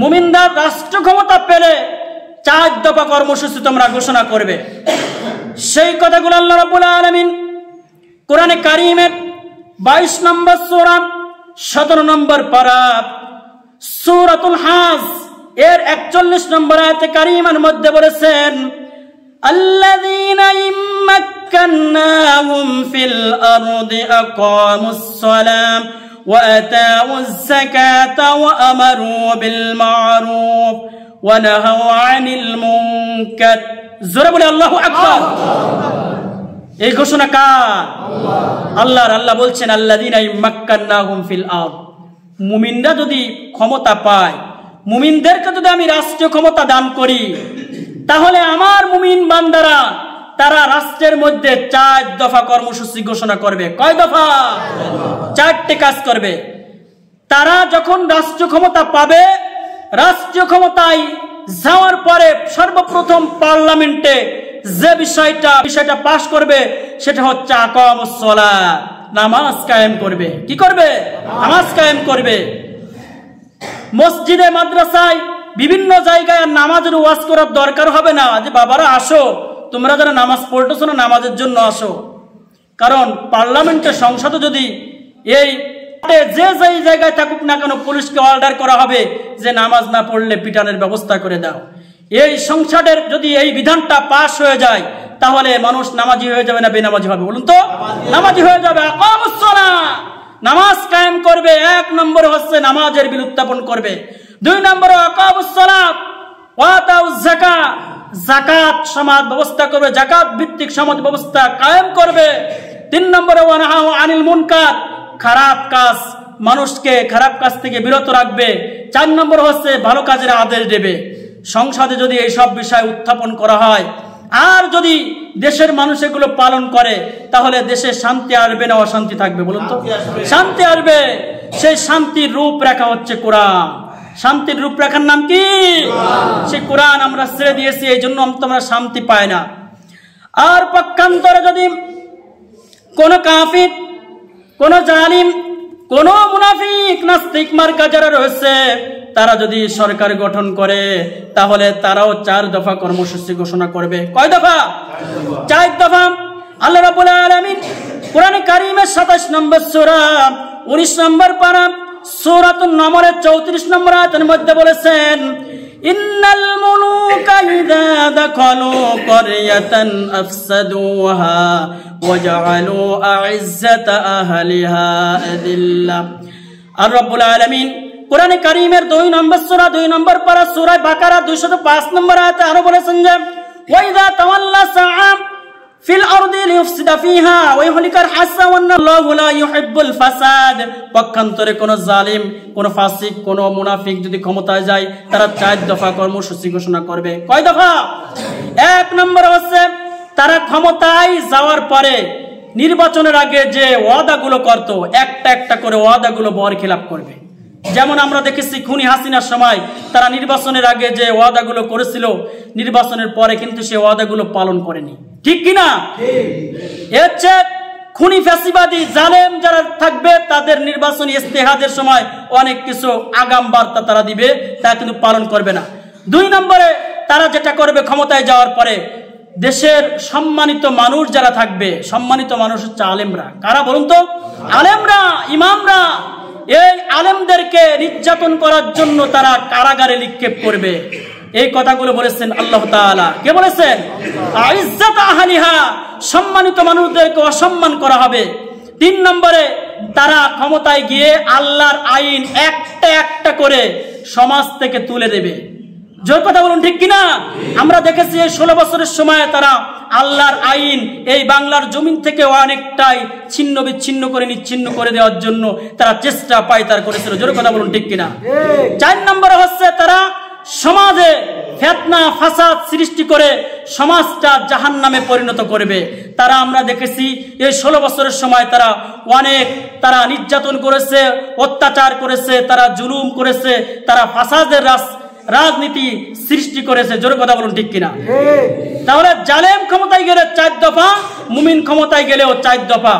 মুমিনরা রাষ্ট্র ক্ষমতা পেলে 4 দফা কর্মসূচি তোমরা ঘোষণা করবে। সেই কথাগুলো আল্লাহ রাব্বুল আলামিন কোরআনে কারীমের 22 নম্বর সূরা 17 নম্বর পারা সূরাতুল হাজ এর 41 নম্বর আয়াতে কারীমার মধ্যে বলেছেন, আল্লাযীনা ইম্মাক্কান্নাহুম ফিল আরদি আকামুস সালাম ওয়া আতাউয যাকাতা ওয়া আমারু বিল মা'রুফ ওয়া নাহাউ আনিল মুনকার। জোরে বলে আল্লাহু আকবার। এই ঘোষণা কার? আল্লাহর। আল্লাহ বলছেন আল্লাযীনা ইম্মাক্কান্নাহুম ফিল আরদ, মুমিনরা যদি ক্ষমতা পায়, মুমিনদেরকে যদি আমি রাষ্ট্রীয় ক্ষমতা দান করি, তাহলে আমার মুমিন বান্দারা তারা রাষ্ট্রের মধ্যে 4 দফা কর্মসূচি ঘোষণা করবে। কয় দফা? 4টে কাজ করবে। তারা যখন রাষ্ট্রীয় ক্ষমতা পাবে, রাষ্ট্রীয় ক্ষমতায় যাওয়ার পরে সর্বপ্রথম পার্লামেন্টে যে বিষয়টা পাশ করবে সেটা হচ্ছে আকামুস সালাত, নামাজ কায়েম করবে। কি করবে? নামাজ কায়েম করবে। মসজিদে মাদ্রাসায় বিভিন্ন জায়গায় নামাজের ওয়াজ করার দরকার হবে না যে বাবারা আসো, তোমরা যারা নামাজ পড়তেছো না নামাজের জন্য আসো। কারণ পার্লামেন্টের সংসদে যদি এই যে জায়গায় থাকুক না কেন পুলিশকে অর্ডার করা হবে যে নামাজ না পড়লে পিটানের ব্যবস্থা করে দাও। এই সংসদের যদি এই বিধানটা পাশ হয়ে যায় তাহলে মানুষ নামাজি হয়ে যাবে না বেনামাজি হবে? বলুন তো। নামাজি হয়ে যাবে। আকামুস সালাত, নামাজ কায়েম করবে। 1 নম্বর হচ্ছে নামাজের বিল উত্থাপন করবে। 2 নম্বর আকামুস সালাত ওয়া আতাউয যাকাত, যাকাত সমাজ ব্যবস্থা করবে, যাকাত ভিত্তিক সমাজ ব্যবস্থা কায়েম করবে। 3 নম্বরে ওয়া নাহাউ আনিল মুনকার, খারাপ কাজ, মানুষকে খারাপ কাজ থেকে বিরত রাখবে। 4 নম্বর হচ্ছে ভালো কাজের আদেশ দেবে। সংসদে যদি এই সব বিষয় উত্থাপন করা হয় আর যদি দেশের মানুষ এগুলো পালন করে তাহলে দেশে শান্তি আসবে না অশান্তি থাকবে? বলুন তো। শান্তি আসবে। সেই শান্তির রূপরেখা হচ্ছে কোরআন। শান্তির রূপরেখার নাম কি? সেই কোরআন আমরা ছেড়ে দিয়েছি, এই জন্য আমরা শান্তি পাই না। আর পক্ষান্তরে যদি কোন কাফির, কোন জালিম, কোন মুনাফিক, নাস্তিক মার্কা যারা রয়েছে তারা যদি সরকার গঠন করে তাহলে তারাও 4 দফা কর্মসূচি ঘোষণা করবে। কয় দফা? 4 দফা। আল্লাহ রাব্বুল আলামিন কোরআনে কারীমের 27 নম্বর সূরা 19 নম্বর পারা সূরাতুন নমরের 34 নম্বর আয়াতের মধ্যে বলেছেন, ইন্নাল মুলুকা ইযা দাখালু ক্বরয়াতান আফসাদুহা ওয়া জাআলু আ'iজ্জাতা আহলিহা আযিল্লা। আর রাব্বুল আলামিন কোরআনে কারীমের 2 নম্বর সূরা 2 নম্বর পারা সূরা বাকারা 205 নম্বর আয়াতে আরো বলেছেন যে, ওয়া ইযা তাওয়াল্লা সাআ ফিল আরদি লিইফসিদা ফিহা ওয়া ইহলিকাল হাসা ওয়াল্লাহু লা ইউহিব্বুল ফাসাদ। পক্ষান্তরে কোন জালিম, কোন ফাসিক, কোন মুনাফিক যদি ক্ষমতায় যায় তারা 4 দফা কর্মসূচি ঘোষণা করবে। কয় দফা? 1 নম্বর হচ্ছে তারা ক্ষমতায় যাওয়ার পরে নির্বাচনের আগে যে ওয়াদাগুলো করত একটা একটা করে ওয়াদাগুলো বরখিলাপ করবে। যেমন আমরা দেখেছি খুনি হাসিনার সময় তারা নির্বাচনের আগে যে ওয়াদাগুলো করেছিল নির্বাচনের পরে কিন্তু সেই ওয়াদাগুলো পালন করেনি। ঠিক কিনা? এর চেয়ে খুনি ফ্যাসিবাদী জালেম যারা থাকবে তাদের নির্বাচনী ইস্তেহাদের সময় অনেক কিছু আগাম বার্তা তারা দিবে, তা কিন্তু পালন করবে না। 2 নম্বরে তারা যেটা করবে ক্ষমতায় যাওয়ার পরে দেশের সম্মানিত মানুষ যারা থাকবে, সম্মানিত মানুষ হচ্ছে আলেমরা। কারা বলুন তো? আলেমরা, ইমামরা। এই আলেমদেরকে নির্যাতন করার জন্য তারা কারাগারে নিক্ষেপ করবে। এই কথাগুলো বলেছেন আল্লাহ তাআলা। কে বলেছেন? আ'iজ্জাত আহলিহা, সম্মানিত মানুষদেরকে অসম্মান করা হবে। 3 নম্বরে তারা ক্ষমতায় গিয়ে আল্লাহর আইন একটা একটা করে সমাজ থেকে তুলে দেবে। জোর কথা বলুন, ঠিক কিনা? আমরা দেখেছি এই 16 বছরের সময় তারা আল্লাহর আইন এই বাংলার জমিন থেকে অনেকটাই ছিন্ন বিচ্ছিন্ন করে নিচ্ছিন্ন করে দেওয়ার জন্য তারা চেষ্টা পায়তার করেছিল। জোর কথা বলুন, ঠিক কিনা? 4 নম্বরে হচ্ছে তারা সমাজে ফিতনা ফাসাদ সৃষ্টি করে সমাজটা জাহান্নামে পরিণত করবে। তারা আমরা দেখেছি এই 16 বছরের সময় তারা তারা নির্যাতন করেছে, অত্যাচার করেছে, তারা জুলুম করেছে, তারা ফাসাদের রাজনীতি সৃষ্টি করেছে। জোরে কথা বলুন, ঠিক কিনা? তাহলে জালেম ক্ষমতায় গেলে 4 দফা, মুমিন ক্ষমতায় গেলেও 4 দফা।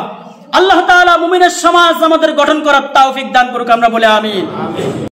আল্লাহ তাআলা মুমিনের সমাজ আমাদের গঠন করার তৌফিক দান করুক, আমরা বলে আমিন।